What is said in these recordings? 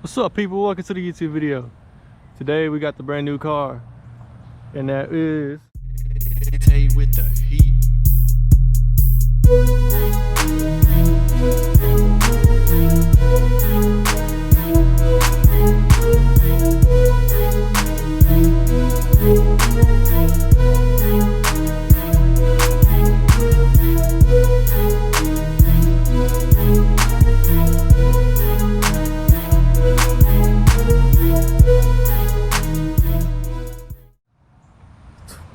What's up, people? Welcome to the YouTube video. Today we got the brand new car, and that is Tay with the heat.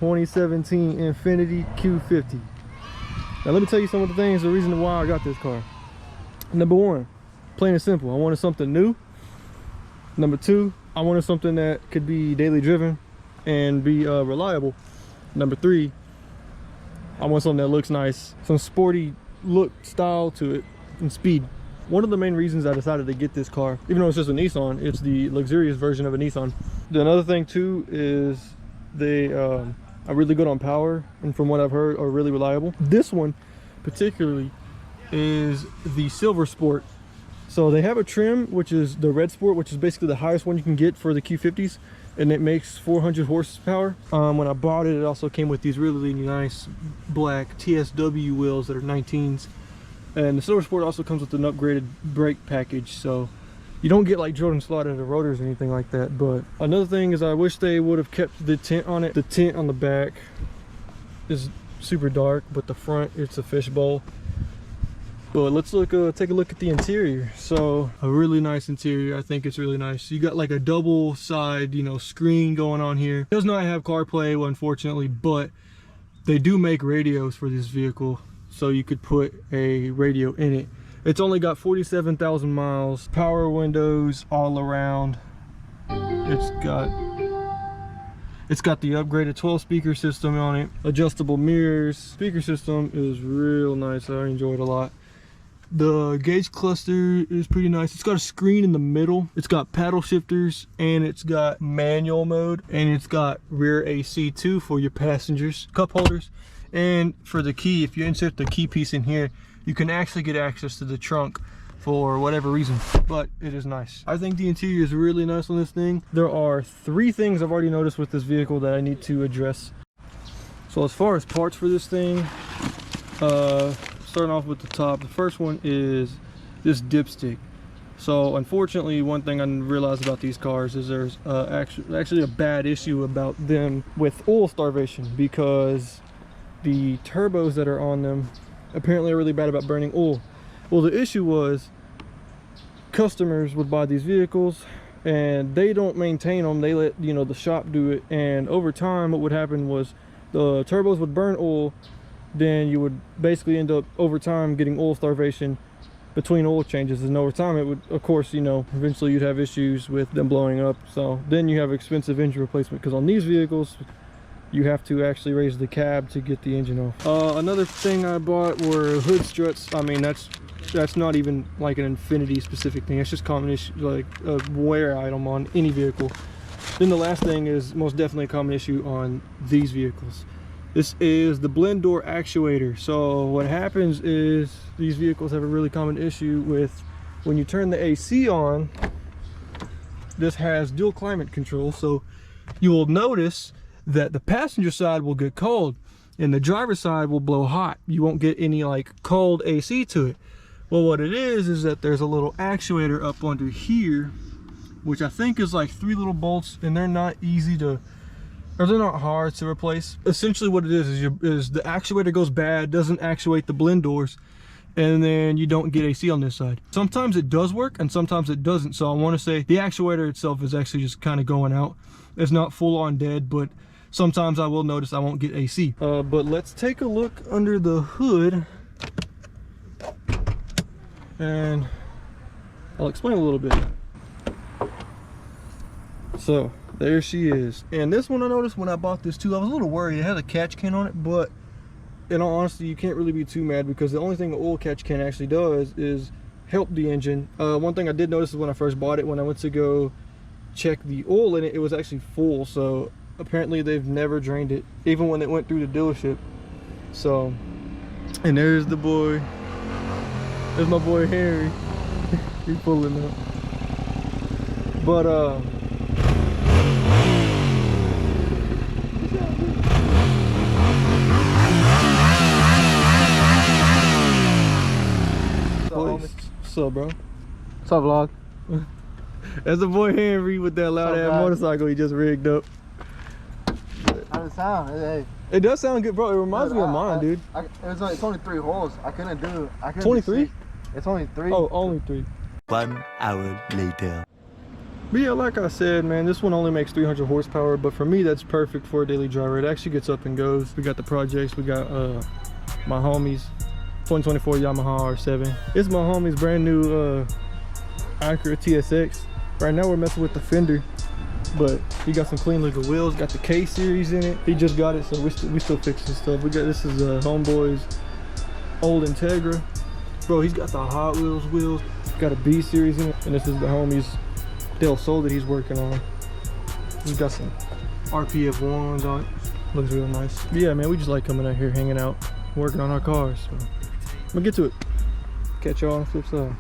...2017 Infiniti Q50. Now let me tell you some of the things, the reason why I got this car. Number one, plain and simple, I wanted something new. Number two, I wanted something that could be daily driven and be reliable. Number three, I want something that looks nice, some sporty look, style to it, and speed. One of the main reasons I decided to get this car, even though it's just a Nissan, it's the luxurious version of a Nissan. Another thing too is they are really good on power, and from what I've heard are really reliable. This one particularly is the Silver Sport. So they have a trim which is the Red Sport, which is basically the highest one you can get for the Q50s, and it makes 400 horsepower. When I bought it, it also came with these really nice black TSW wheels that are 19s, and the Silver Sport also comes with an upgraded brake package, so you don't get like Jordan slotted rotors or anything like that. But another thing is I wish they would have kept the tint on it. The tint on the back is super dark, but the front, it's a fishbowl. But let's take a look at the interior. So a really nice interior. I think it's really nice. You got like a double side, screen going on here. It does not have CarPlay, unfortunately, but they do make radios for this vehicle, so you could put a radio in it. It's only got 47,000 miles, power windows all around. It's got the upgraded 12 speaker system on it, adjustable mirrors. Speaker system is real nice. I enjoy it a lot. The gauge cluster is pretty nice. It's got a screen in the middle. It's got paddle shifters, and it's got manual mode, and it's got rear AC too for your passengers, cup holders. And for the key, if you insert the key piece in here, you can actually get access to the trunk for whatever reason, but it is nice. I think the interior is really nice on this thing. There are three things I've already noticed with this vehicle that I need to address. So as far as parts for this thing, starting off with the top, the first one is this dipstick. So unfortunately, one thing I realized about these cars is there's actually a bad issue about them with oil starvation, because the turbos that are on them apparently are really bad about burning oil. Well, the issue was customers would buy these vehicles and they don't maintain them. They let the shop do it, and over time what would happen was the turbos would burn oil. Then you would basically end up over time getting oil starvation between oil changes, and over time it would, of course, eventually you'd have issues with them blowing up. So then you have expensive engine replacement, because on these vehicles you have to actually raise the cab to get the engine off. Another thing I bought were hood struts. I mean, that's not even like an Infiniti specific thing. It's just common issue, like a wear item on any vehicle. Then the last thing is most definitely a common issue on these vehicles. This is the blend door actuator. So what happens is these vehicles have a really common issue with when you turn the AC on. This has dual climate control, so you will notice that the passenger side will get cold and the driver's side will blow hot. You won't get any like cold AC to it. Well, what it is that there's a little actuator up under here, which I think is like 3 little bolts, and they're not easy to, or they're not hard to replace. Essentially what it is the actuator goes bad, doesn't actuate the blend doors, and then you don't get AC on this side. Sometimes it does work and sometimes it doesn't. So I want to say the actuator itself is actually just kind of going out. It's not full on dead, but sometimes I will notice I won't get AC. But let's take a look under the hood and I'll explain a little bit. So there she is. And this one I noticed when I bought this too, I was a little worried. It has a catch can on it, but in all honesty, you can't really be too mad, because the only thing the oil catch can actually does is help the engine. One thing I did notice is when I first bought it, when I went to go check the oil in it, it was actually full. So apparently they've never drained it, even when it went through the dealership. So, and there's the boy. There's my boy Harry. He's pulling up. But what's up, bro? What's up, vlog? That's the boy Henry with that loud ass motorcycle he just rigged up. How does it sound? Hey. It does sound good, bro. It reminds me of mine, dude. It's only 3 holes. I couldn't do. 23? It's only 3. Oh, only 3. 1 hour later. But yeah, like I said, man, this one only makes 300 horsepower, but for me, that's perfect for a daily driver. It actually gets up and goes. We got the projects. We got my homies 2024 Yamaha R7. It's my homie's brand new Acura TSX. Right now we're messing with the fender, but he got some clean looking wheels, got the K series in it. He just got it, so we still fixing stuff. We got, this is Homeboy's old Integra. Bro, he's got the Hot Wheels wheels, got a B series in it, and this is the homie's Del Sol that he's working on. He's got some RPF ones on it. Looks real nice. But yeah, man, we just like coming out here, hanging out, working on our cars. So I'm gonna get to it. Catch y'all on the flip side.